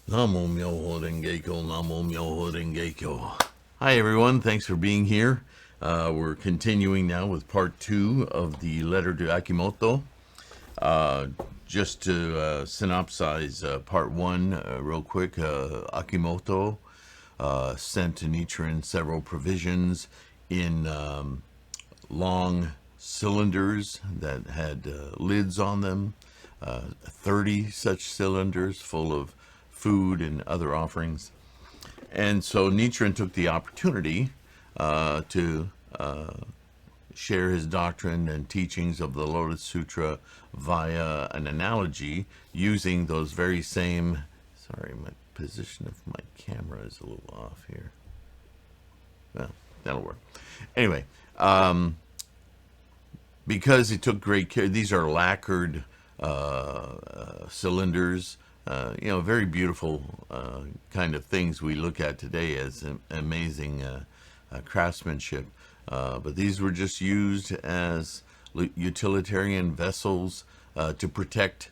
Namo Myoho Renge Kyo, Namo Myoho Renge Kyo. Hi everyone, thanks for being here. We're continuing now with part 2 of the letter to Akimoto. Just to synopsize part 1 real quick, Akimoto sent to Nichiren several provisions in long cylinders that had lids on them, 30 such cylinders full of food and other offerings. And so Nichiren took the opportunity to share his doctrine and teachings of the Lotus Sutra via an analogy using those very same, sorry, my position of my camera is a little off here. Well, that'll work. Anyway, because he took great care, these are lacquered cylinders, very beautiful kind of things we look at today as amazing craftsmanship. But these were just used as utilitarian vessels to protect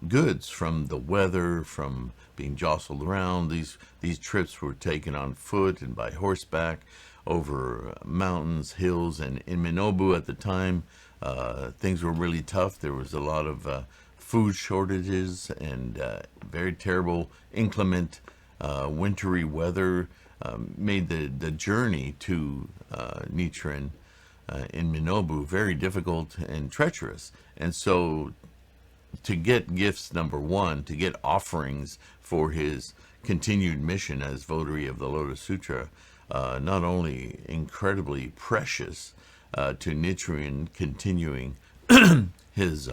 goods from the weather, from being jostled around. These trips were taken on foot and by horseback over mountains, hills, and in Minobu at the time, things were really tough. There was a lot of food shortages and very terrible, inclement, wintry weather made the journey to Nichiren in Minobu very difficult and treacherous. And so to get gifts, number one, to get offerings for his continued mission as votary of the Lotus Sutra, not only incredibly precious to Nichiren continuing his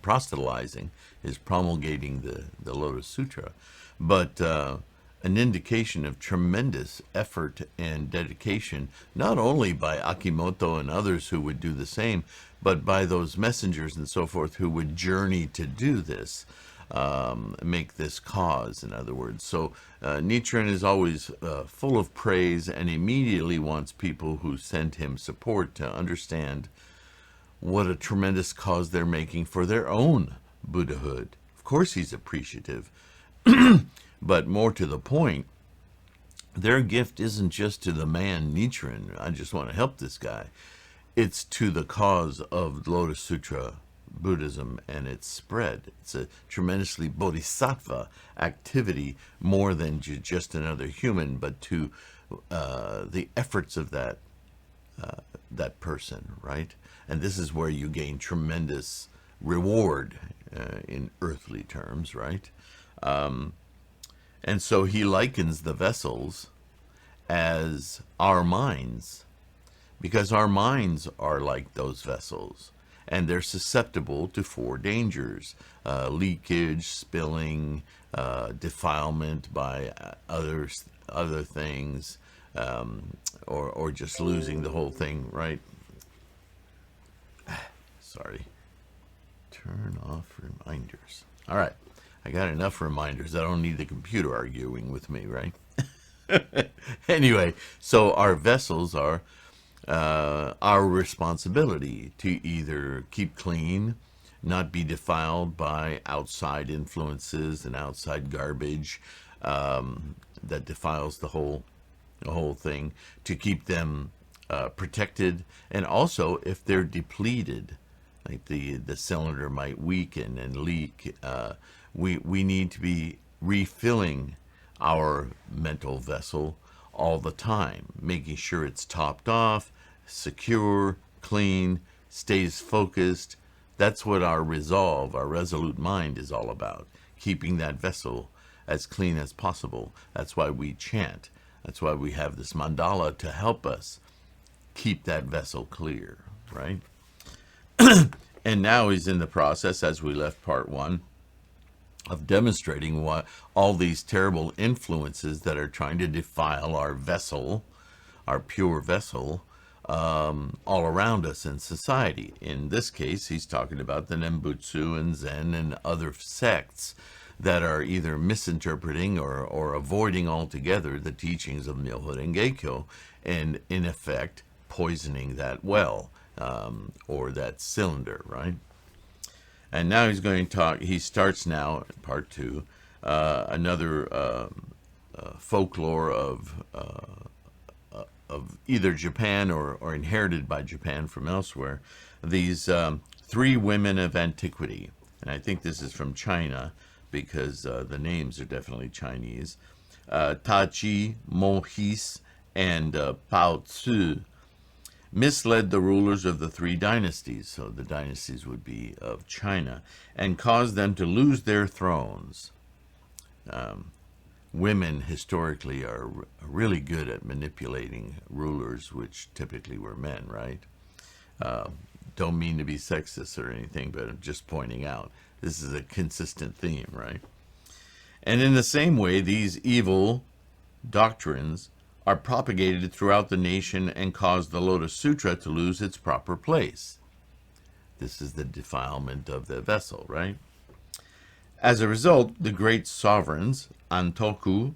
proselytizing, his promulgating the Lotus Sutra, but an indication of tremendous effort and dedication, not only by Akimoto and others who would do the same, but by those messengers and so forth who would journey to do this, make this cause, in other words. So Nichiren is always full of praise and immediately wants people who send him support to understand what a tremendous cause they're making for their own Buddhahood. Of course he's appreciative, but more to the point, their gift isn't just to the man Nichiren, I just want to help this guy. It's to the cause of Lotus Sutra Buddhism and its spread. It's a tremendously bodhisattva activity, more than just another human, but to the efforts of that person, right? And this is where you gain tremendous reward in earthly terms, right? And so he likens the vessels as our minds, because our minds are like those vessels, and they're susceptible to four dangers: leakage, spilling, defilement by other things, or just losing the whole thing, right? Sorry. Turn off reminders. All right. I got enough reminders. I don't need the computer arguing with me, right? Anyway, so our vessels are our responsibility to either keep clean, not be defiled by outside influences and outside garbage that defiles the whole thing, to keep them protected, and also if they're depleted, like the cylinder might weaken and leak, we need to be refilling our mental vessel all the time, making sure it's topped off, secure, clean, stays focused. That's what our resolve, our resolute mind is all about, keeping that vessel as clean as possible. That's why we chant. That's why we have this mandala to help us keep that vessel clear, right? And now he's in the process, as we left part 1, of demonstrating what all these terrible influences that are trying to defile our vessel, our pure vessel, all around us in society. In this case, he's talking about the Nembutsu and Zen and other sects that are either misinterpreting or avoiding altogether the teachings of Myoho Renge Kyo, and in effect poisoning that well, or that cylinder, right? And now he's going to talk, he starts now, part two, another folklore of either Japan or inherited by Japan from elsewhere. These three women of antiquity. And I think this is from China because the names are definitely Chinese. Ta Chi, Mo His, and Pao Tzu misled the rulers of the three dynasties, so the dynasties would be of China, and caused them to lose their thrones. Women historically are really good at manipulating rulers, which typically were men, right? Don't mean to be sexist or anything, but I'm just pointing out this is a consistent theme, right? And in the same way, these evil doctrines are propagated throughout the nation and cause the Lotus Sutra to lose its proper place. This is the defilement of the vessel, right? As a result, the great sovereigns, Antoku,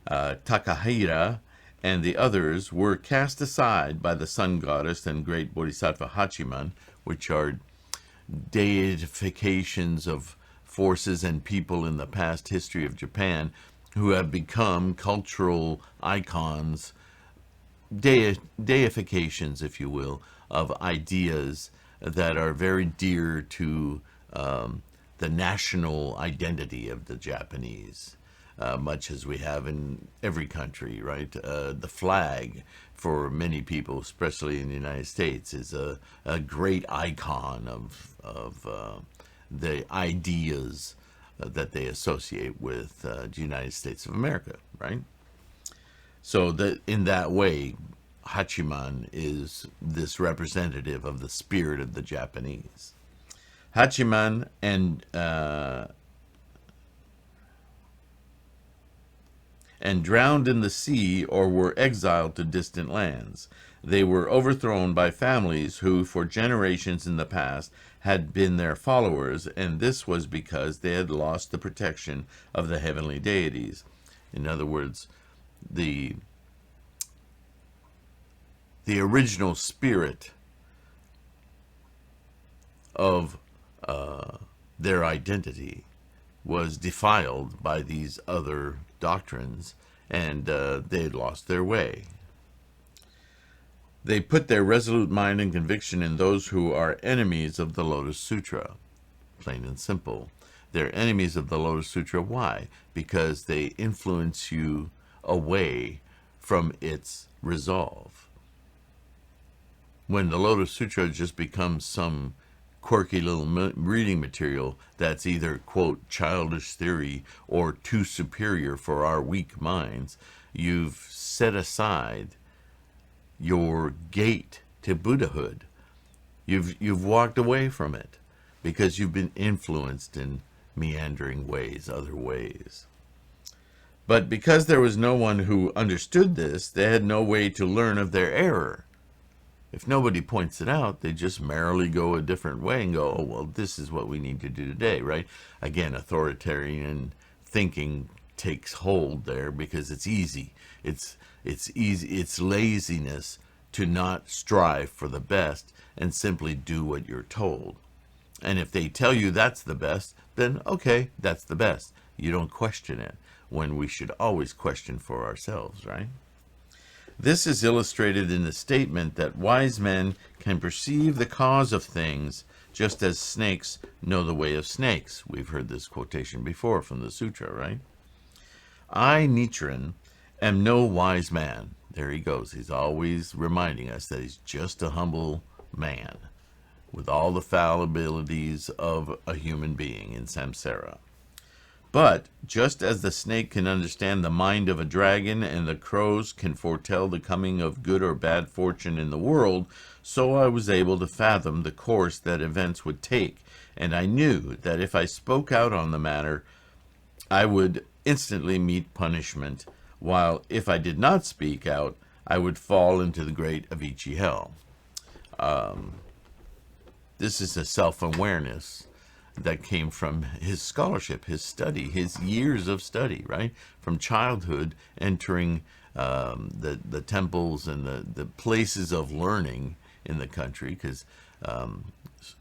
Takahira, and the others were cast aside by the sun goddess and great Bodhisattva Hachiman, which are deifications of forces and people in the past history of Japan who have become cultural icons, deifications, if you will, of ideas that are very dear to the national identity of the Japanese, much as we have in every country, right? The flag, for many people, especially in the United States, is a great icon of the ideas that they associate with the United States of America, right? So that in that way, Hachiman is this representative of the spirit of the Japanese. Hachiman and drowned in the sea or were exiled to distant lands. They were overthrown by families who, for generations in the past, had been their followers, and this was because they had lost the protection of the heavenly deities. In other words, the original spirit of their identity was defiled by these other doctrines, and they had lost their way. They put their resolute mind and conviction in those who are enemies of the Lotus Sutra. Plain and simple. They're enemies of the Lotus Sutra. Why? Because they influence you away from its resolve. When the Lotus Sutra just becomes some quirky little reading material that's either, quote, childish theory or too superior for our weak minds, you've set aside your gate to Buddhahood. You've walked away from it because you've been influenced in meandering ways, other ways. But because there was no one who understood this, they had no way to learn of their error. If nobody points it out, they just merrily go a different way and go, oh, well, this is what we need to do today, right? Again, authoritarian thinking takes hold there because it's easy. It's easy. It's laziness to not strive for the best and simply do what you're told. And if they tell you that's the best, then okay, that's the best. You don't question it, when we should always question for ourselves, right? This is illustrated in the statement that wise men can perceive the cause of things just as snakes know the way of snakes. We've heard this quotation before from the sutra, right? I, Nichiren, am no wise man. There he goes. He's always reminding us that he's just a humble man with all the fallibilities of a human being in samsara. But just as the snake can understand the mind of a dragon and the crows can foretell the coming of good or bad fortune in the world, so I was able to fathom the course that events would take, and I knew that if I spoke out on the matter, I would instantly meet punishment, while if I did not speak out, I would fall into the great Avicii hell. This is a self-awareness that came from his scholarship, his study, his years of study, right? From childhood, entering the temples and the places of learning in the country, because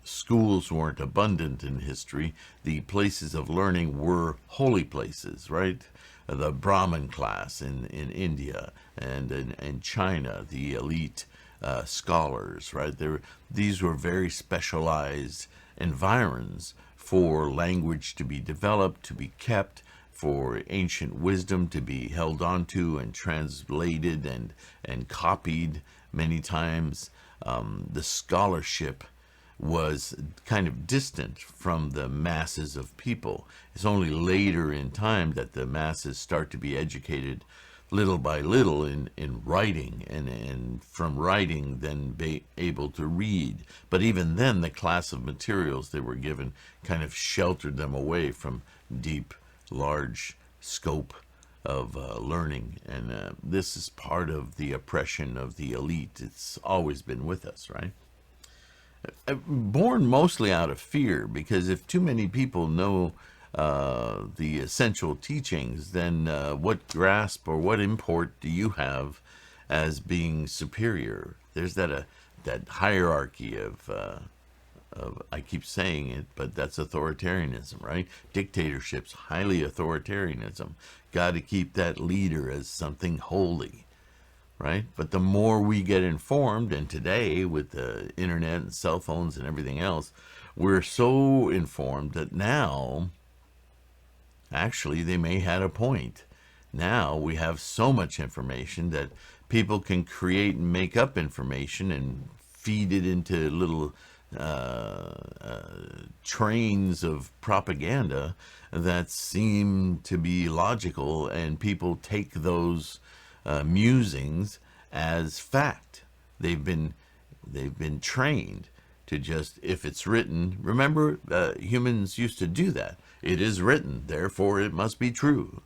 Schools weren't abundant in history. The places of learning were holy places, right? The Brahmin class in India and in China, the elite scholars, right? These were very specialized environs for language to be developed, to be kept, for ancient wisdom to be held onto and translated and copied many times. The scholarship was kind of distant from the masses of people. It's only later in time that the masses start to be educated little by little in writing, and from writing then be able to read. But even then, the class of materials they were given kind of sheltered them away from deep, large scope of learning. And this is part of the oppression of the elite. It's always been with us, right? Born mostly out of fear, because if too many people know the essential teachings, then what grasp or what import do you have as being superior? There's that hierarchy of I keep saying it, but that's authoritarianism, right? Dictatorships, highly authoritarianism. Got to keep that leader as something holy, right? But the more we get informed, and today with the internet and cell phones and everything else, we're so informed that now, actually, they may have a point. Now we have so much information that people can create and make up information and feed it into little trains of propaganda that seem to be logical, and people take those musings as fact. They've been trained to just, if it's written, remember, humans used to do that. It is written, therefore it must be true.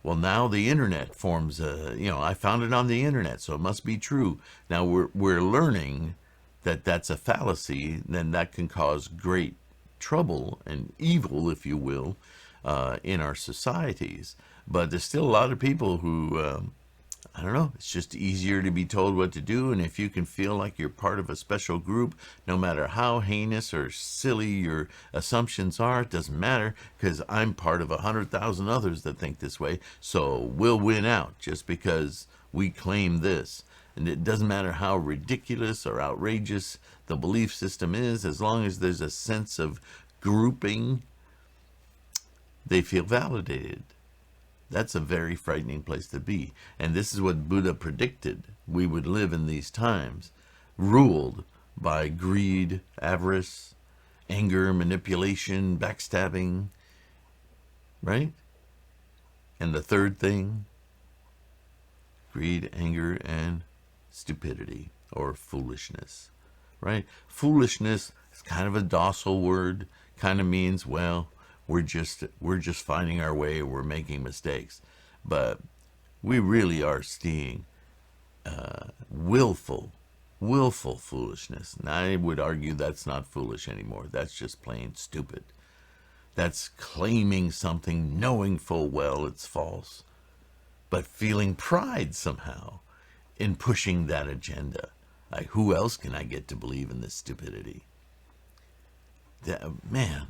Well, now the internet forms I found it on the internet, so it must be true. Now we're learning that that's a fallacy. Then that can cause great trouble and evil, if you will, in our societies. But there's still a lot of people who I don't know, it's just easier to be told what to do. And if you can feel like you're part of a special group, no matter how heinous or silly your assumptions are, it doesn't matter, because I'm part of 100,000 others that think this way. So we'll win out just because we claim this. And it doesn't matter how ridiculous or outrageous the belief system is, as long as there's a sense of grouping, they feel validated. That's a very frightening place to be. And this is what Buddha predicted. We would live in these times, ruled by greed, avarice, anger, manipulation, backstabbing, right? And the third thing, greed, anger, and stupidity or foolishness, right? Foolishness is kind of a docile word, kind of means, well, we're just finding our way, we're making mistakes. But we really are seeing willful foolishness. And I would argue that's not foolish anymore. That's just plain stupid. That's claiming something knowing full well it's false, but feeling pride somehow in pushing that agenda. Like, who else can I get to believe in this stupidity? Man.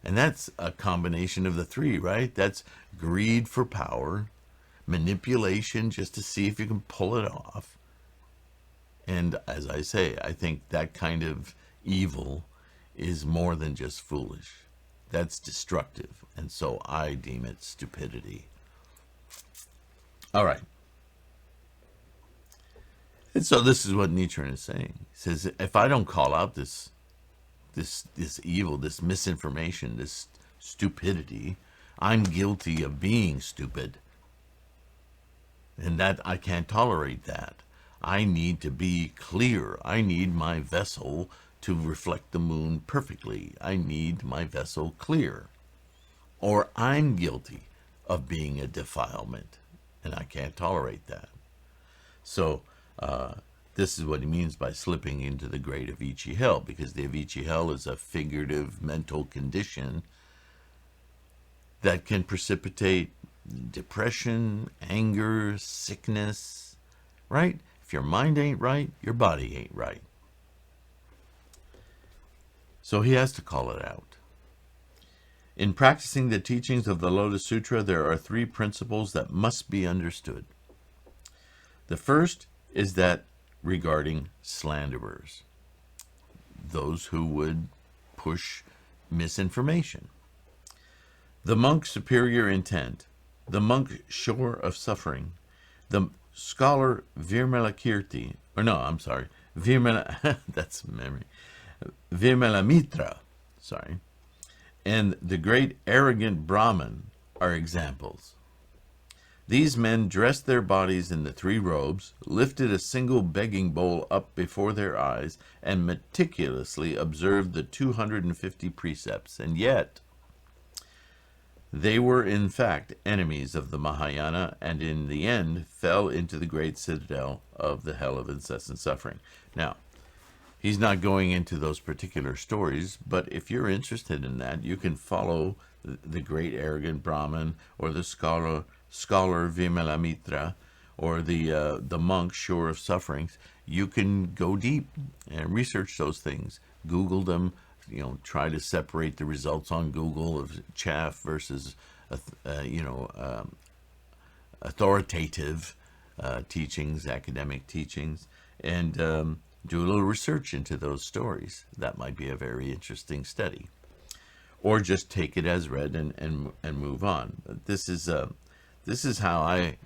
And that's a combination of the three, right? That's greed for power, manipulation just to see if you can pull it off. And as I say, I think that kind of evil is more than just foolish. That's destructive. And so I deem it stupidity. All right. And so this is what Nichiren is saying. He says, if I don't call out this evil, this misinformation, this stupidity, I'm guilty of being stupid. And that I can't tolerate that. I need to be clear. I need my vessel to reflect the moon perfectly. I need my vessel clear. Or I'm guilty of being a defilement. And I can't tolerate that. So, this is what he means by slipping into the great Avicii hell, because the Avicii hell is a figurative mental condition that can precipitate depression, anger, sickness, right? If your mind ain't right, your body ain't right. So he has to call it out. In practicing the teachings of the Lotus Sutra, there are three principles that must be understood. The first is that regarding slanderers, those who would push misinformation. The monk superior intent, the monk shore of suffering, the scholar Virmalakirti, that's memory, Virmalamitra, and the great arrogant Brahman are examples. These men dressed their bodies in the three robes, lifted a single begging bowl up before their eyes, and meticulously observed the 250 precepts, and yet they were in fact enemies of the Mahayana, and in the end fell into the great citadel of the hell of incessant suffering. Now, he's not going into those particular stories, but if you're interested in that, you can follow the great arrogant Brahman, or the scholar Vimalamitra, or the monk sure of sufferings. You can go deep and research those things. Google them. Try to separate the results on Google of chaff versus, authoritative teachings, academic teachings, and do a little research into those stories. That might be a very interesting study. Or just take it as read and move on. This is how I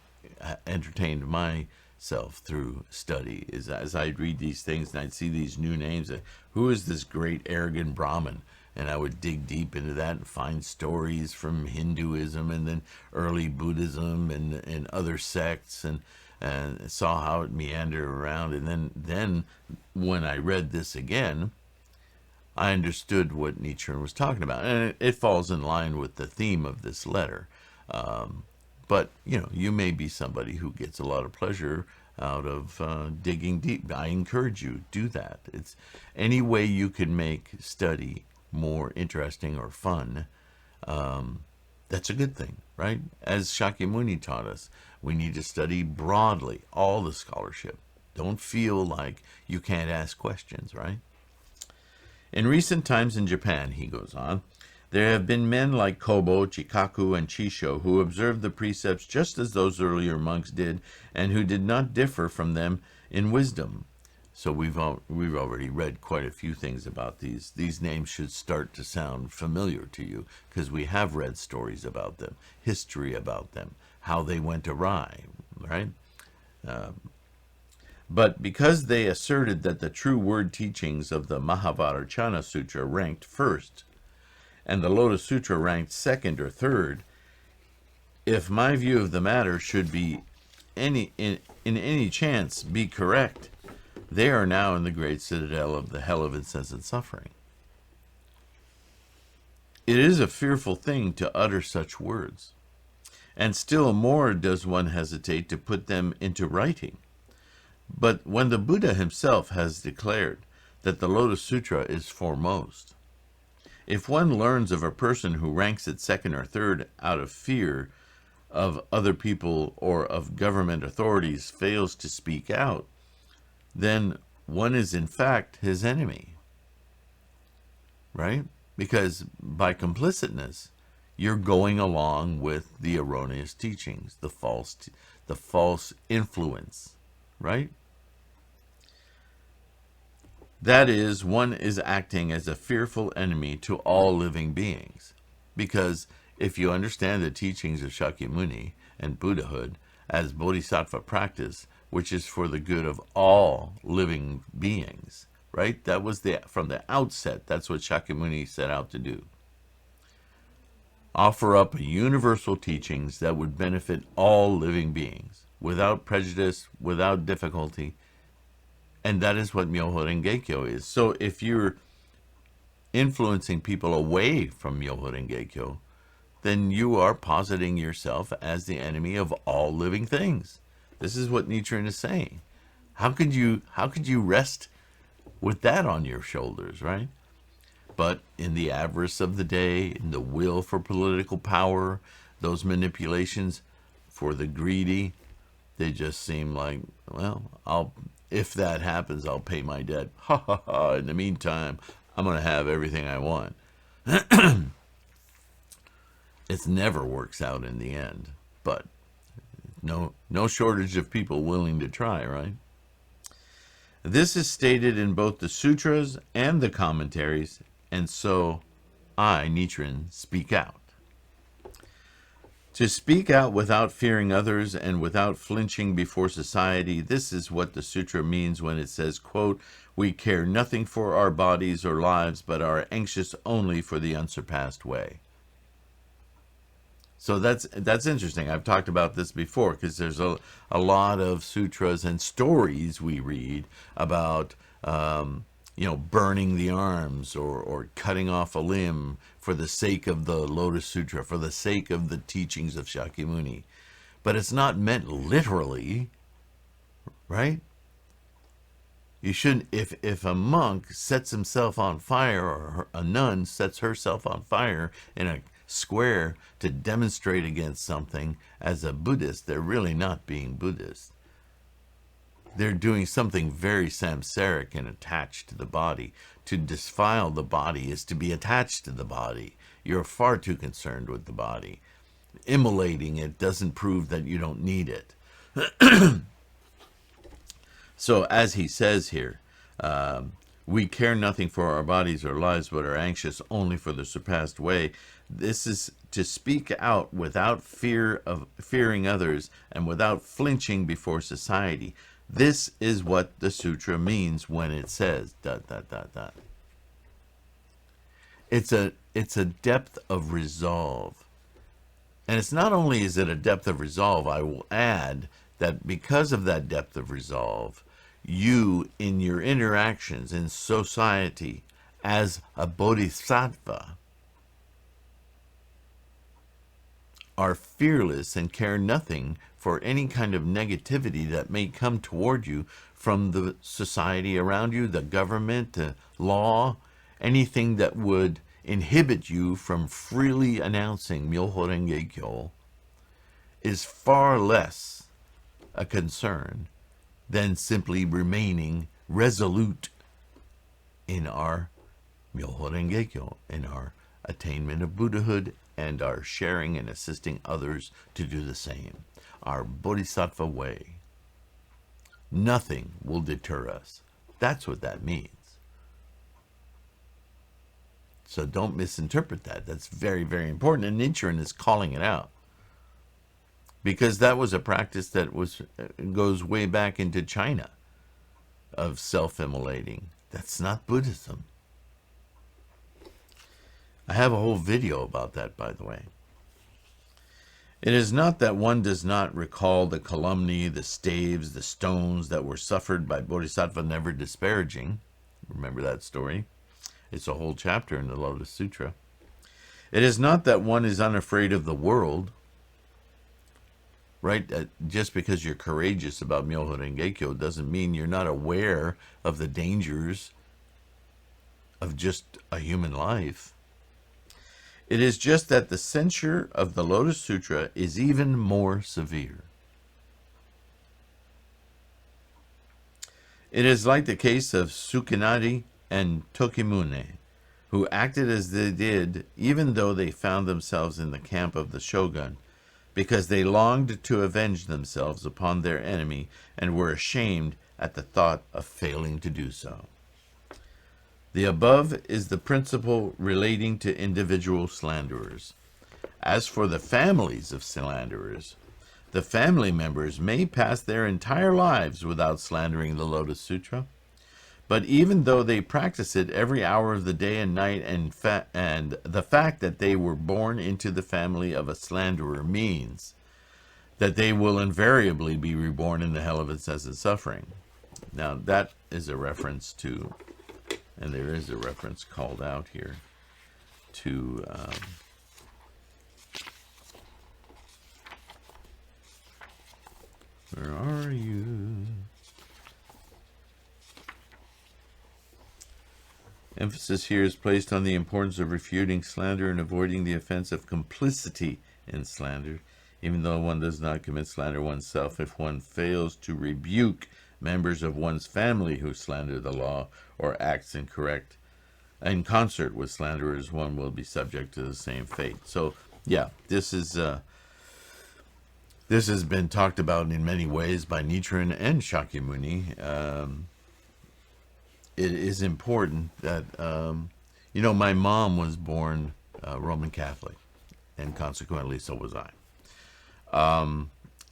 entertained myself through study, is as I'd read these things and I'd see these new names. Who is this great arrogant Brahman? And I would dig deep into that and find stories from Hinduism and then early Buddhism and other sects, and saw how it meandered around. And then when I read this again, I understood what Nietzsche was talking about. And it falls in line with the theme of this letter. But, you may be somebody who gets a lot of pleasure out of digging deep. I encourage you, do that. It's any way you can make study more interesting or fun. That's a good thing, right? As Shakyamuni taught us, we need to study broadly, all the scholarship. Don't feel like you can't ask questions, right? In recent times in Japan, he goes on, there have been men like Kobo, Chikaku, and Chisho who observed the precepts just as those earlier monks did, and who did not differ from them in wisdom. So we've already read quite a few things about these. These names should start to sound familiar to you, because we have read stories about them, history about them, how they went awry, right? But because they asserted that the true word teachings of the Mahavajracana Sutra ranked first, and the Lotus Sutra ranked second or third, if my view of the matter should be in any chance be correct, they are now in the great citadel of the hell of incessant suffering. It is a fearful thing to utter such words, and still more does one hesitate to put them into writing. But when the Buddha himself has declared that the Lotus Sutra is foremost, if one learns of a person who ranks it second or third out of fear of other people or of government authorities fails to speak out, then one is in fact his enemy, right? Because by complicitness, you're going along with the erroneous teachings, the false influence, right? That is, one is acting as a fearful enemy to all living beings. Because if you understand the teachings of Shakyamuni and Buddhahood as Bodhisattva practice, which is for the good of all living beings, right? That was from the outset, that's what Shakyamuni set out to do. Offer up universal teachings that would benefit all living beings, without prejudice, without difficulty. And that is what Myoho Renge-kyo is. So if you're influencing people away from Myoho Renge-kyo, then you are positing yourself as the enemy of all living things. This is what Nichiren is saying. How could you rest with that on your shoulders, right? But in the avarice of the day, in the will for political power, those manipulations for the greedy, they just seem like, well, if that happens, I'll pay my debt. Ha ha ha. In the meantime, I'm going to have everything I want. It never works out in the end, but no shortage of people willing to try, right? This is stated in both the sutras and the commentaries, and so I, Nichiren, speak out. To speak out without fearing others and without flinching before society, this is what the sutra means when it says, quote, "We care nothing for our bodies or lives, but are anxious only for the unsurpassed way." So that's interesting. I've talked about this before because there's a lot of sutras and stories we read about burning the arms or cutting off a limb for the sake of the Lotus Sutra, for the sake of the teachings of Shakyamuni. But it's not meant literally, right? You shouldn't, if a monk sets himself on fire or a nun sets herself on fire in a square to demonstrate against something as a Buddhist, they're really not being Buddhist. They're doing something very samsaric and attached to the body. To defile the body is to be attached to the body. You're far too concerned with the body. Immolating it doesn't prove that you don't need it. So as he says here, we care nothing for our bodies or lives, but are anxious only for the surpassed way. This is to speak out without fearing others and without flinching before society. This is what the sutra means when it says ... It's a depth of resolve. And it's not only is it a depth of resolve, I will add that because of that depth of resolve, you, in your interactions in society as a bodhisattva, are fearless and care nothing for any kind of negativity that may come toward you from the society around you, the government, the law, anything that would inhibit you from freely announcing Myoho Renge Kyo is far less a concern than simply remaining resolute in our Myoho Renge Kyo, in our attainment of Buddhahood, and our sharing and assisting others to do the same. Our Bodhisattva Way. Nothing will deter us. That's what that means. So don't misinterpret that. That's very, very important. And Nichiren is calling it out. Because that was a practice that goes way back into China of self-immolating. That's not Buddhism. I have a whole video about that, by the way. It is not that one does not recall the calumny, the staves, the stones that were suffered by Bodhisattva never disparaging. Remember that story? It's a whole chapter in the Lotus Sutra. It is not that one is unafraid of the world, right? Just because you're courageous about Myoho Renge Kyo doesn't mean you're not aware of the dangers of just a human life. It is just that the censure of the Lotus Sutra is even more severe. It is like the case of Tsukinari and Tokimune, who acted as they did even though they found themselves in the camp of the shogun, because they longed to avenge themselves upon their enemy and were ashamed at the thought of failing to do so. The above is the principle relating to individual slanderers. As for the families of slanderers, the family members may pass their entire lives without slandering the Lotus Sutra, but even though they practice it every hour of the day and night, and the fact that they were born into the family of a slanderer means that they will invariably be reborn in the hell of incessant suffering. Now that is a reference to, and there is a reference called out here to where are you? Emphasis here is placed on the importance of refuting slander and avoiding the offense of complicity in slander, even though one does not commit slander oneself. If one fails to rebuke members of one's family who slander the law or acts incorrect, in concert with slanderers, one will be subject to the same fate. So, yeah, this has been talked about in many ways by Nichiren and Shakyamuni. It is important that, my mom was born Roman Catholic, and consequently, so was I.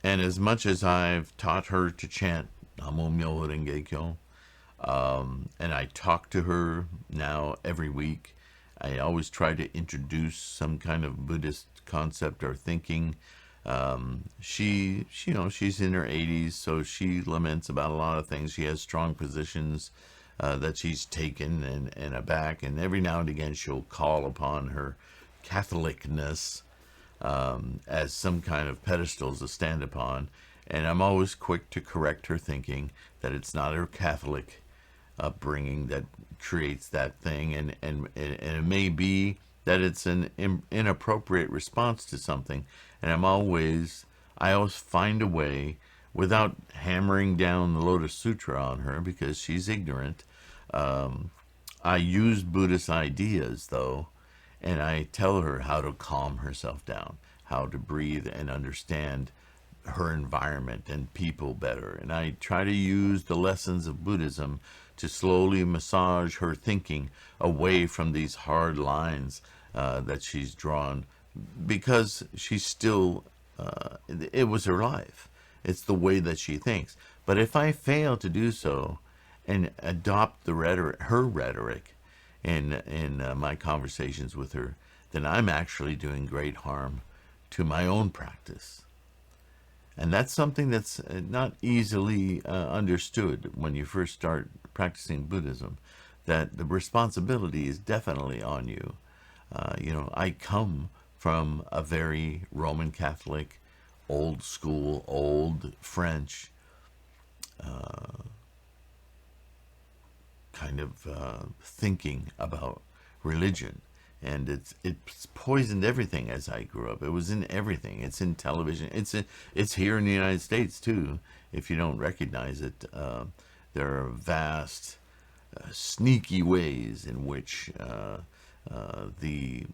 And as much as I've taught her to chant Namo Myoho Renge Kyo, and I talk to her now every week, I always try to introduce some kind of Buddhist concept or thinking. She's in her 80s, so she laments about a lot of things. She has strong positions that she's taken and aback, and every now and again she'll call upon her Catholicness as some kind of pedestals to stand upon. And I'm always quick to correct her thinking that it's not her Catholic upbringing that creates that thing, and it may be that it's an inappropriate response to something. And I always find a way, without hammering down the Lotus Sutra on her because she's ignorant. I use Buddhist ideas, though, and I tell her how to calm herself down, how to breathe and understand her environment and people better. And I try to use the lessons of Buddhism to slowly massage her thinking away from these hard lines that she's drawn, because she's still, it was her life. It's the way that she thinks. But if I fail to do so and adopt her rhetoric in my conversations with her, then I'm actually doing great harm to my own practice. And that's something that's not easily understood when you first start practicing Buddhism, that the responsibility is definitely on you. I come from a very Roman Catholic, old school, old French kind of thinking about religion. And it's poisoned everything as I grew up. It was in everything. It's in television. It's here in the United States too. If you don't recognize it, there are vast, sneaky ways in which the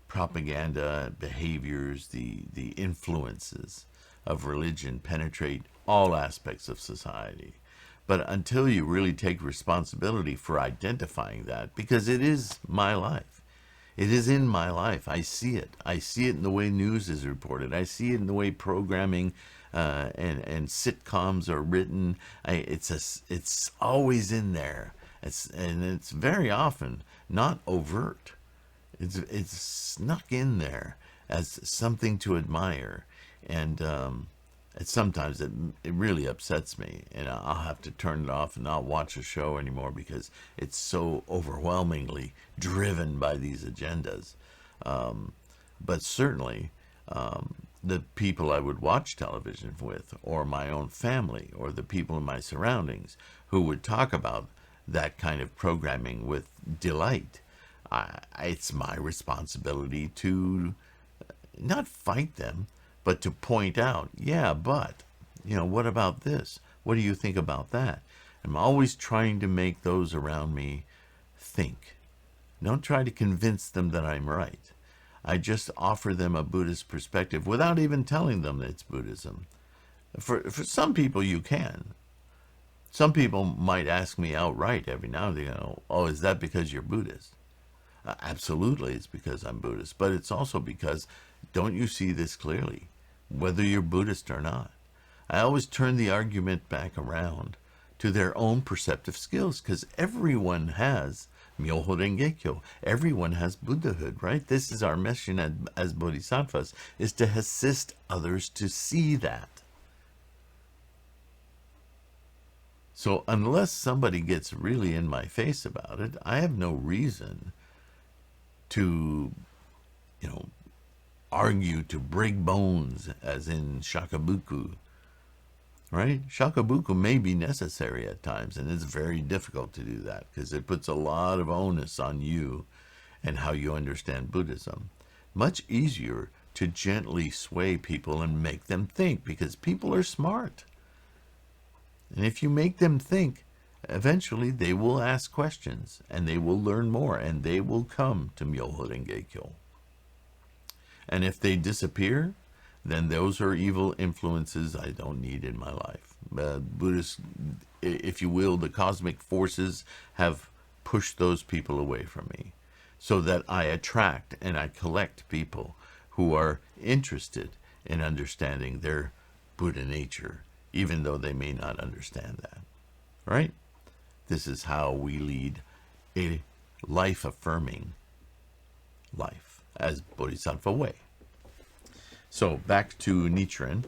propaganda behaviors, the influences of religion penetrate all aspects of society. But until you really take responsibility for identifying that, because it is my life, it is in my life. I see it. I see it in the way news is reported. I see it in the way programming and sitcoms are written. It's always in there. It's very often not overt. It's snuck in there as something to admire, and sometimes it really upsets me, and I'll have to turn it off and not watch a show anymore because it's so overwhelmingly driven by these agendas. But certainly, the people I would watch television with, or my own family, or the people in my surroundings who would talk about that kind of programming with delight, it's my responsibility to not fight them, but to point out, yeah, but, what about this? What do you think about that? I'm always trying to make those around me think. Don't try to convince them that I'm right. I just offer them a Buddhist perspective without even telling them that it's Buddhism. For some people, you can. Some people might ask me outright every now and then, oh, is that because you're Buddhist? Absolutely, it's because I'm Buddhist. But it's also because, don't you see this clearly, whether you're Buddhist or not? I always turn the argument back around to their own perceptive skills, because everyone has Myoho Renge Kyo. Everyone has Buddhahood, right? This is our mission as Bodhisattvas, is to assist others to see that. So unless somebody gets really in my face about it, I have no reason to, argue to break bones, as in shakabuku, right? Shakabuku may be necessary at times, and it's very difficult to do that because it puts a lot of onus on you and how you understand Buddhism. Much easier to gently sway people and make them think, because people are smart. And if you make them think, eventually they will ask questions, and they will learn more, and they will come to Myoho Renge-kyo. And if they disappear, then those are evil influences I don't need in my life. Buddhist, if you will, the cosmic forces have pushed those people away from me, so that I attract and I collect people who are interested in understanding their Buddha nature, even though they may not understand that. Right? This is how we lead a life-affirming life as Bodhisattva Way. So back to Nichiren.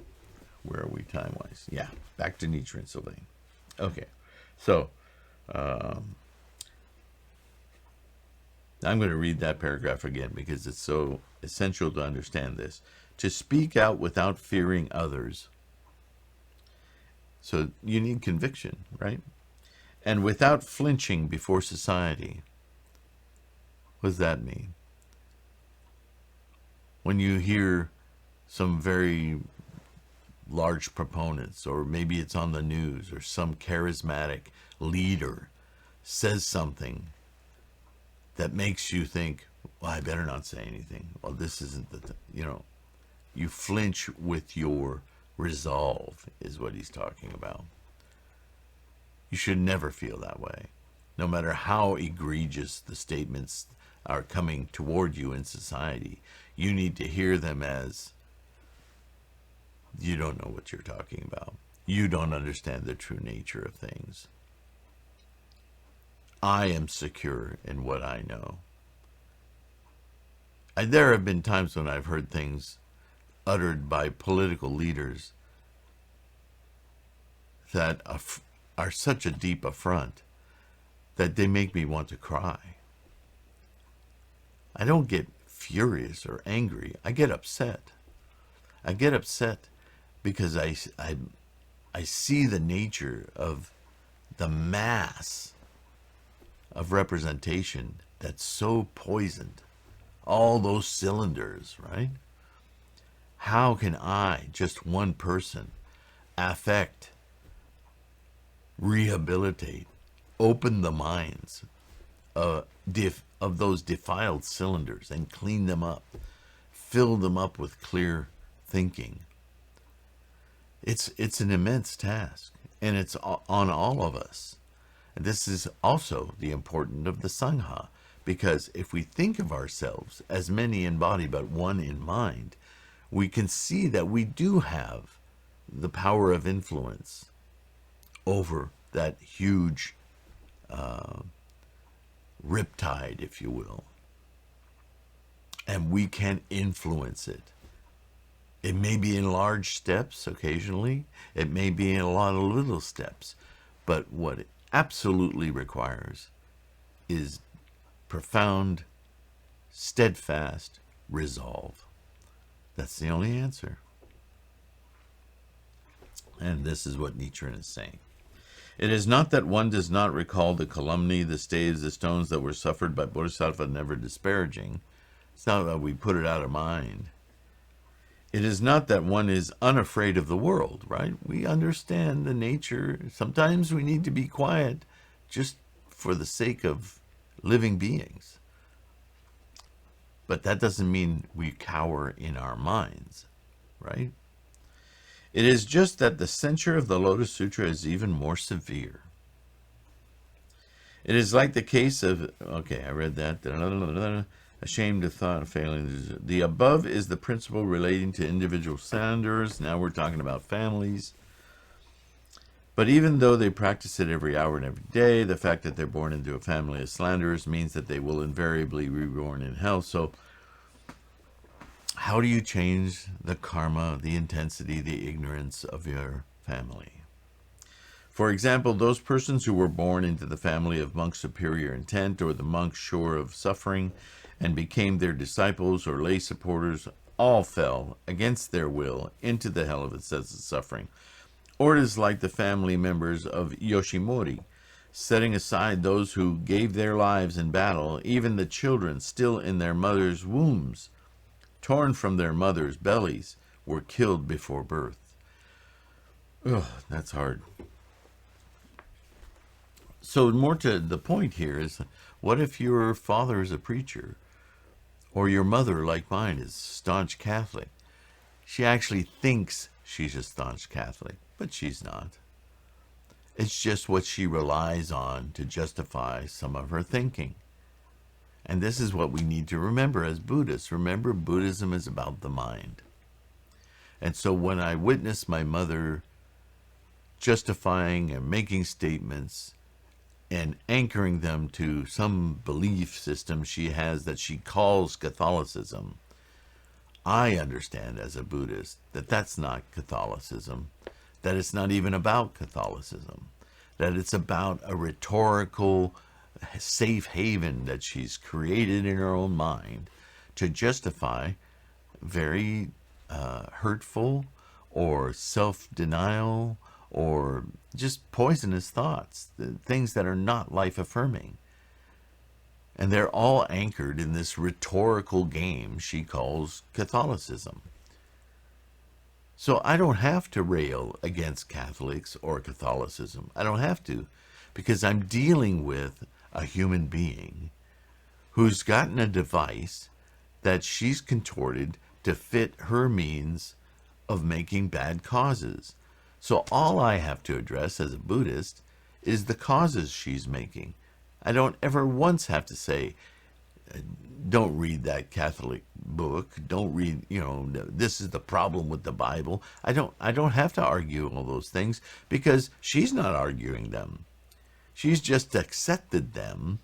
Where are we time-wise? Yeah, back to Nichiren, Sylvain. Okay, so I'm going to read that paragraph again because it's so essential to understand this. To speak out without fearing others. So you need conviction, right? And without flinching before society. What does that mean? When you hear some very large proponents, or maybe it's on the news, or some charismatic leader says something that makes you think, well, I better not say anything. Well, this isn't the, you flinch with your resolve, is what he's talking about. You should never feel that way. No matter how egregious the statements are coming toward you in society, you need to hear them as, you don't know what you're talking about. You don't understand the true nature of things. I am secure in what I know. There have been times when I've heard things uttered by political leaders that are such a deep affront that they make me want to cry. I don't get furious or angry. I get upset. I get upset because I see the nature of the mass of representation that's so poisoned. All those cylinders, right? How can I, just one person, affect, rehabilitate, open the minds of those defiled cylinders and clean them up, fill them up with clear thinking? It's an immense task, and it's on all of us. And this is also the importance of the Sangha, because if we think of ourselves as many in body but one in mind, we can see that we do have the power of influence over that huge riptide, if you will. And we can influence it. It may be in large steps occasionally. It may be in a lot of little steps. But what it absolutely requires is profound, steadfast resolve. That's the only answer. And this is what Nichiren is saying. It is not that one does not recall the calumny, the staves, the stones that were suffered by Bodhisattva, never disparaging. It's not that we put it out of mind. It is not that one is unafraid of the world, right? We understand the nature. Sometimes we need to be quiet just for the sake of living beings. But that doesn't mean we cower in our minds, right? It is just that the censure of the Lotus Sutra is even more severe. It is like the case of, okay, I read that. Ashamed of thought of failing. The above is the principle relating to individual slanderers. Now we're talking about families. But even though they practice it every hour and every day, the fact that they're born into a family of slanderers means that they will invariably be reborn in hell. So how do you change the karma, the intensity, the ignorance of your family? For example, those persons who were born into the family of monks superior intent, or the monks sure of suffering, and became their disciples or lay supporters, all fell, against their will, into the hell of excessive suffering. Or it is like the family members of Yoshimori, setting aside those who gave their lives in battle, even the children still in their mothers' wombs, torn from their mothers' bellies, were killed before birth. Ugh, that's hard. So more to the point here is, what if your father is a preacher, or your mother, like mine, is staunch Catholic? She actually thinks she's a staunch Catholic, but she's not. It's just what she relies on to justify some of her thinking. And this is what we need to remember as Buddhists. Remember, Buddhism is about the mind. And so when I witness my mother justifying and making statements and anchoring them to some belief system she has that she calls Catholicism, I understand as a Buddhist that that's not Catholicism, that it's not even about Catholicism, that it's about a rhetorical safe haven that she's created in her own mind to justify very hurtful or self-denial or just poisonous thoughts, things that are not life-affirming. And they're all anchored in this rhetorical game she calls Catholicism. So I don't have to rail against Catholics or Catholicism. I don't have to, because I'm dealing with a human being who's gotten a device that she's contorted to fit her means of making bad causes. So all I have to address as a Buddhist is the causes she's making. I don't ever once have to say, don't read that Catholic book. Don't read, this is the problem with the Bible. I don't have to argue all those things because she's not arguing them. She's just accepted them,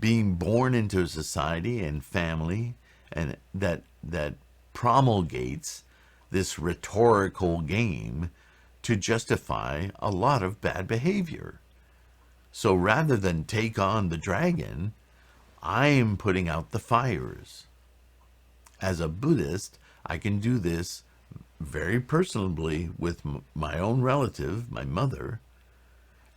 being born into a society and family and that promulgates this rhetorical game to justify a lot of bad behavior. So rather than take on the dragon, I'm putting out the fires. As a Buddhist, I can do this very personally with my own relative, my mother,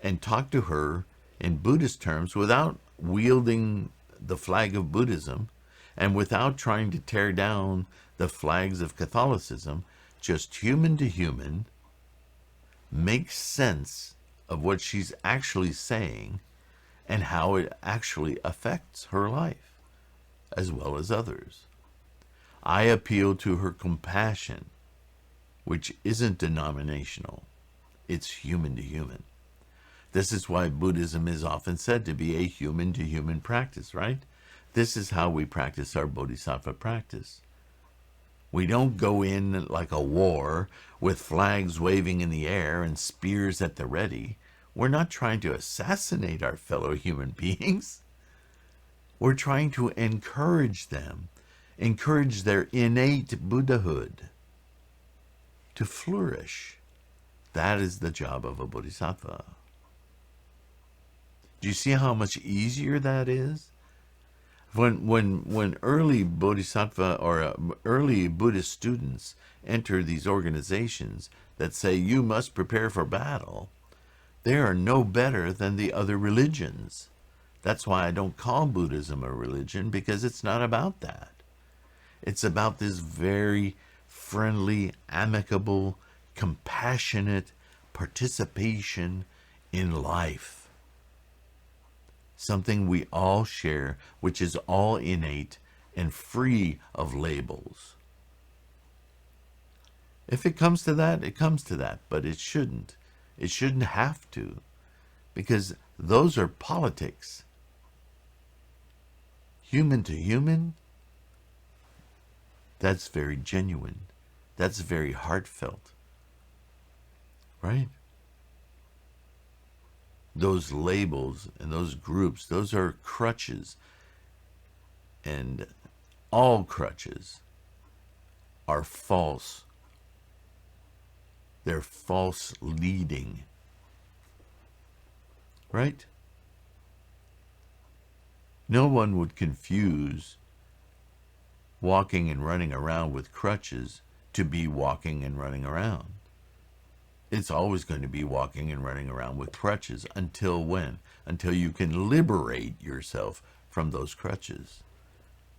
and talk to her in Buddhist terms without wielding the flag of Buddhism and without trying to tear down the flags of Catholicism, just human to human, make sense of what she's actually saying and how it actually affects her life as well as others. I appeal to her compassion, which isn't denominational. It's human to human. This is why Buddhism is often said to be a human-to-human practice, right? This is how we practice our Bodhisattva practice. We don't go in like a war with flags waving in the air and spears at the ready. We're not trying to assassinate our fellow human beings. We're trying to encourage them, encourage their innate Buddhahood to flourish. That is the job of a Bodhisattva. Do you see how much easier that is? When early Bodhisattva or early Buddhist students enter these organizations that say you must prepare for battle, they are no better than the other religions. That's why I don't call Buddhism a religion, because it's not about that. It's about this very friendly, amicable, compassionate participation in life. Something we all share, which is all innate and free of labels. If it comes to that, it comes to that, but it shouldn't. It shouldn't have to, because those are politics. Human to human, that's very genuine. That's very heartfelt. Right? Those labels and those groups, those are crutches. And all crutches are false. They're false leading. Right? No one would confuse walking and running around with crutches to be walking and running around. It's always going to be walking and running around with crutches. Until when? Until you can liberate yourself from those crutches.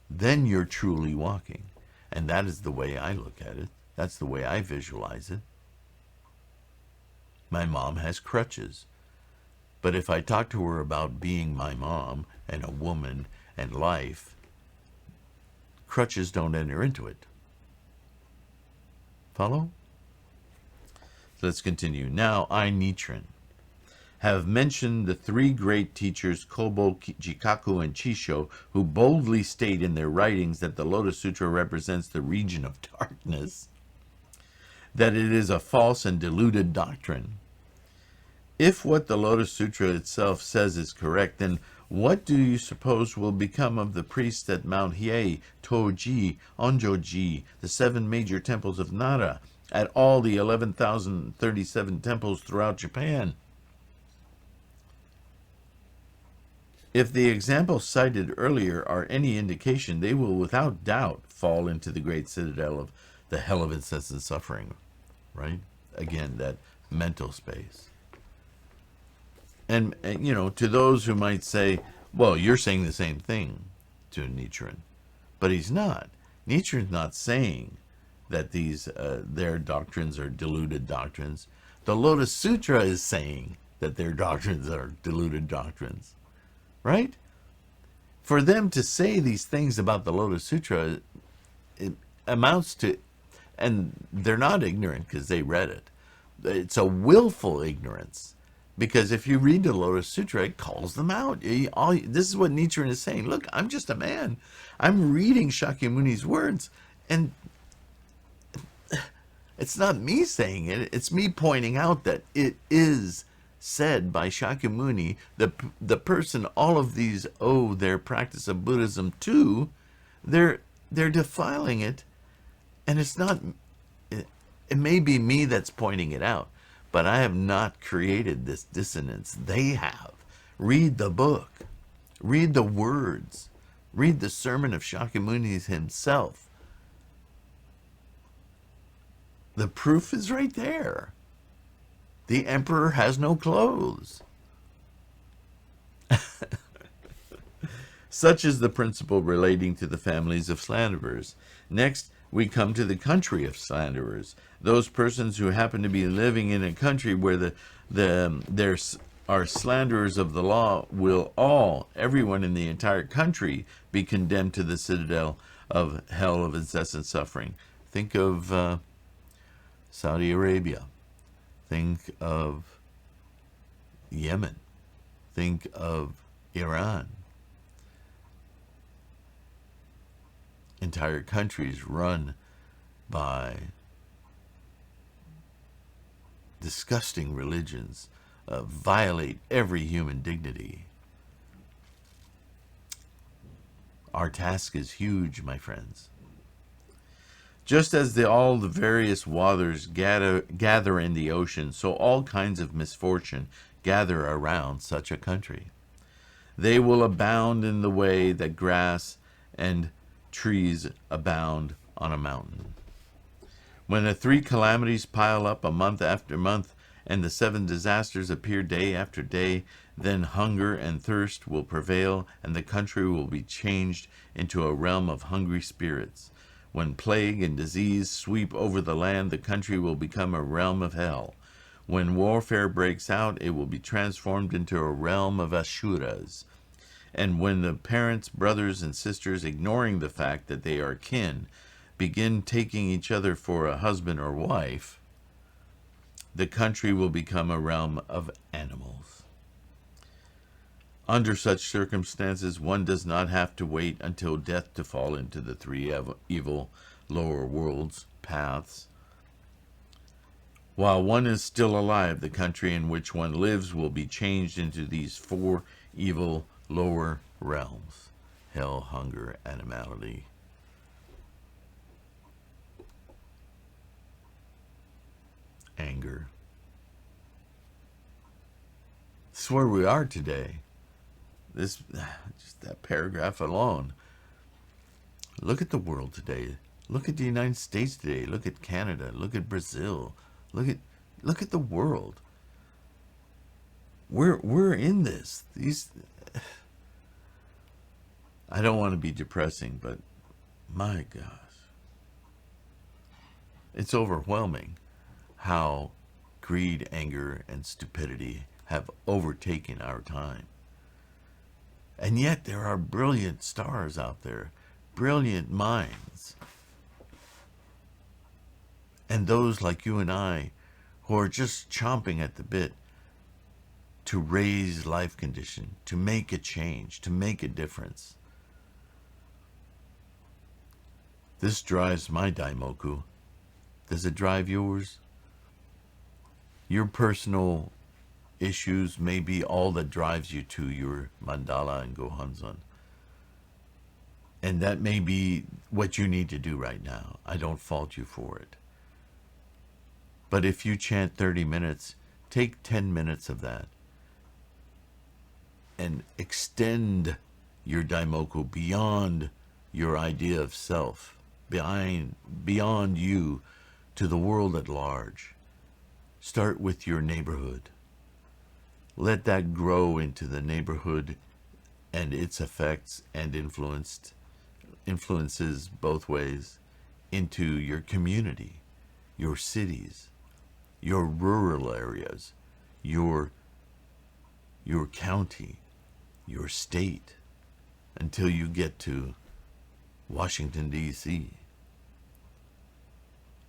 Then you're truly walking. And that is the way I look at it. That's the way I visualize it. My mom has crutches, But if I talk to her about being my mom and a woman and life, crutches don't enter into it. Follow? So let's continue. Now, I, Nichiren, have mentioned the three great teachers, Kobo, Jikaku, and Chisho, who boldly state in their writings that the Lotus Sutra represents the region of darkness, that it is a false and deluded doctrine. If what the Lotus Sutra itself says is correct, then what do you suppose will become of the priests at Mount Hiei, Toji, Onjoji, the 7 major temples of Nara, at all the 11,037 temples throughout Japan? If the examples cited earlier are any indication, they will without doubt fall into the great citadel of the hell of incessant suffering, right? Again, that mental space. And you know, to those who might say, well, you're saying the same thing to Nichiren. But he's not. Nichiren's not saying that these their doctrines are deluded doctrines. The Lotus Sutra is saying that their doctrines are deluded doctrines. Right? For them to say these things about the Lotus Sutra, it amounts to, and they're not ignorant because they read it. It's a willful ignorance. Because if you read the Lotus Sutra, it calls them out. This is what Nichiren is saying. Look, I'm just a man. I'm reading Shakyamuni's words, and it's not me saying it. It's me pointing out that it is said by Shakyamuni, the person all of these owe their practice of Buddhism to. They're defiling it, and it's not. It may be me that's pointing it out. But I have not created this dissonance. They have. Read the book. Read the words. Read the sermon of Shakyamuni himself. The proof is right there. The emperor has no clothes. Such is the principle relating to the families of slanderers. Next, we come to the country of slanderers. Those persons who happen to be living in a country where there are slanderers of the law will everyone in the entire country, be condemned to the citadel of hell of incessant suffering. Think of Saudi Arabia. Think of Yemen. Think of Iran. Entire countries run by disgusting religions, violate every human dignity. Our task is huge, my friends. Just as all the various waters gather in the ocean, so all kinds of misfortune gather around such a country. They will abound in the way that grass and trees abound on a mountain. When the 3 calamities pile up a month after month, and the 7 disasters appear day after day, then hunger and thirst will prevail, and the country will be changed into a realm of hungry spirits. When plague and disease sweep over the land, the country will become a realm of hell. When warfare breaks out, it will be transformed into a realm of Asuras. And when the parents, brothers, and sisters, ignoring the fact that they are kin, begin taking each other for a husband or wife, the country will become a realm of animals. Under such circumstances, one does not have to wait until death to fall into the 3 evil lower worlds paths. While one is still alive, the country in which one lives will be changed into these 4 evil lower realms: hell, hunger, animality, anger. This is where we are today. Just that paragraph alone. Look at the world today. Look at the United States today. Look at Canada. Look at Brazil. Look at the world. We're in this. I don't want to be depressing, but my gosh, it's overwhelming how greed, anger, and stupidity have overtaken our time. And yet there are brilliant stars out there, brilliant minds. And those like you and I who are just chomping at the bit to raise life condition, to make a change, to make a difference. This drives my daimoku. Does it drive yours? Your personal issues may be all that drives you to your mandala and gohanzon. And that may be what you need to do right now. I don't fault you for it. But if you chant 30 minutes, take 10 minutes of that and extend your daimoku beyond your idea of self, beyond you to the world at large. Start with your neighborhood. Let that grow into the neighborhood and its effects and influences both ways into your community, your cities, your rural areas, your county, your state, until you get to Washington, D.C.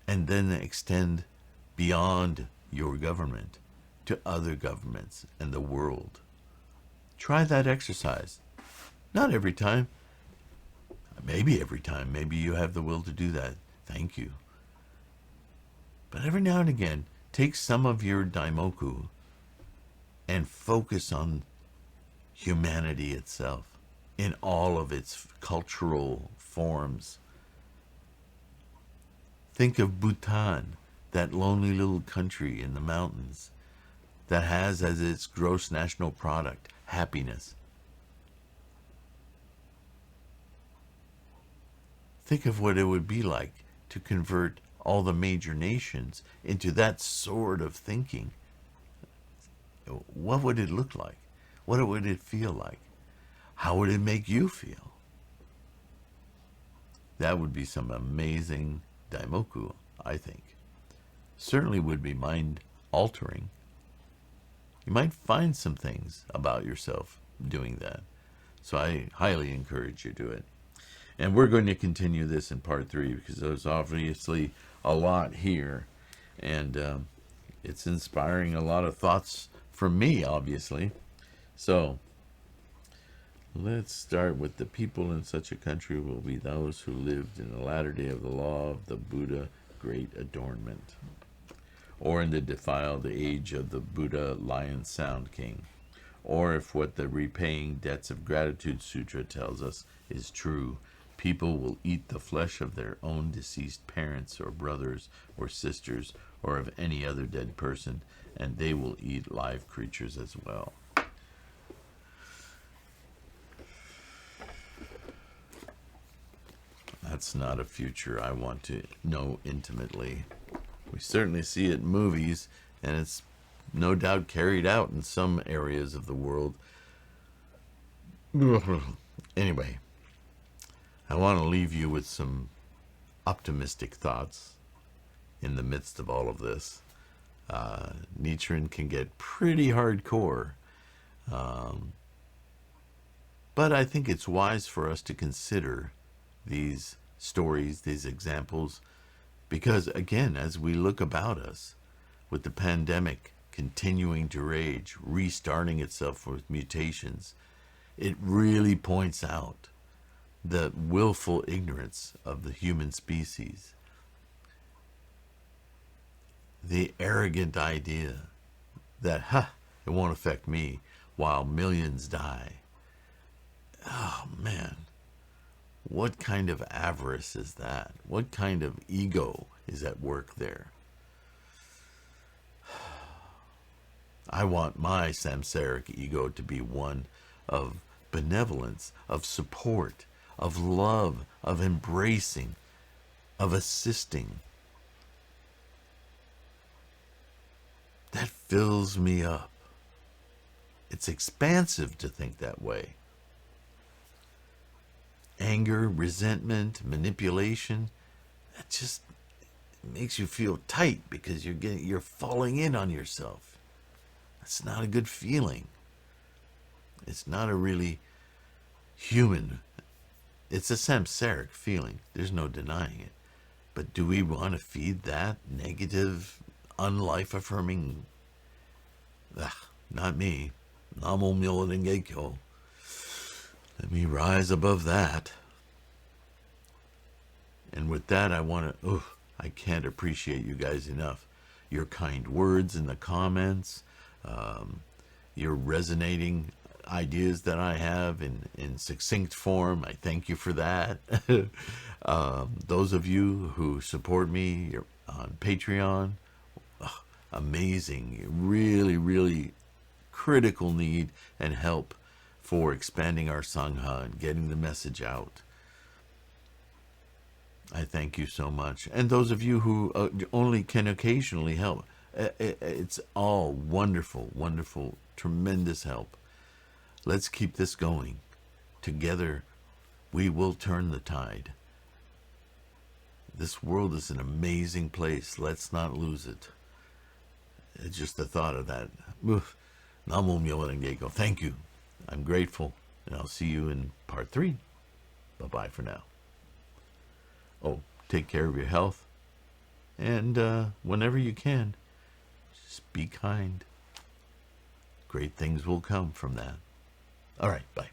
And then extend beyond your government to other governments and the world. Try that exercise. Not every time. Maybe every time. Maybe you have the will to do that. Thank you. But every now and again, take some of your daimoku and focus on humanity itself in all of its cultural forms. Think of Bhutan, that lonely little country in the mountains that has as its gross national product happiness. Think of what it would be like to convert all the major nations into that sort of thinking. What would it look like? What would it feel like? How would it make you feel? That would be some amazing daimoku, I think. Certainly would be mind altering. You might find some things about yourself doing that. So I highly encourage you to do it. And we're going to continue this in part 3 because there's obviously a lot here. And it's inspiring a lot of thoughts from me, obviously. So let's start with the people in such a country will be those who lived in the latter day of the law of the Buddha great adornment, or in the defiled age of the Buddha Lion Sound King, or if what the Repaying Debts of Gratitude Sutra tells us is true, people will eat the flesh of their own deceased parents or brothers or sisters or of any other dead person, and they will eat live creatures as well. That's not a future I want to know intimately. We certainly see it in movies, and it's no doubt carried out in some areas of the world. Anyway, I want to leave you with some optimistic thoughts in the midst of all of this. Nichiren can get pretty hardcore, but I think it's wise for us to consider these stories, these examples, because again, as we look about us, with the pandemic continuing to rage, restarting itself with mutations, it really points out the willful ignorance of the human species. The arrogant idea that, it won't affect me while millions die. Oh, man. What kind of avarice is that? What kind of ego is at work there? I want my samsaric ego to be one of benevolence, of support, of love, of embracing, of assisting. That fills me up. It's expansive to think that way. Anger, resentment, manipulation, that just makes you feel tight because you're falling in on yourself. It's not a good feeling. It's not a really human. It's a samsaric feeling. There's no denying it. But do we want to feed that negative, unlife-affirming? Not me. Namo Myoho Renge Kyo. Let me rise above that. And with that, I can't appreciate you guys enough. Your kind words in the comments, your resonating ideas that I have in succinct form. I thank you for that. Those of you who support me on Patreon, amazing, really, really critical need and help for expanding our Sangha and getting the message out. I thank you so much. And those of you who only can occasionally help, it's all wonderful, wonderful, tremendous help. Let's keep this going. Together, we will turn the tide. This world is an amazing place. Let's not lose it. It's just the thought of that. Namo Myoho Renge Kyo. Thank you. I'm grateful. And I'll see you in part 3. Bye-bye for now. Oh, take care of your health. And whenever you can, just be kind. Great things will come from that. All right, bye.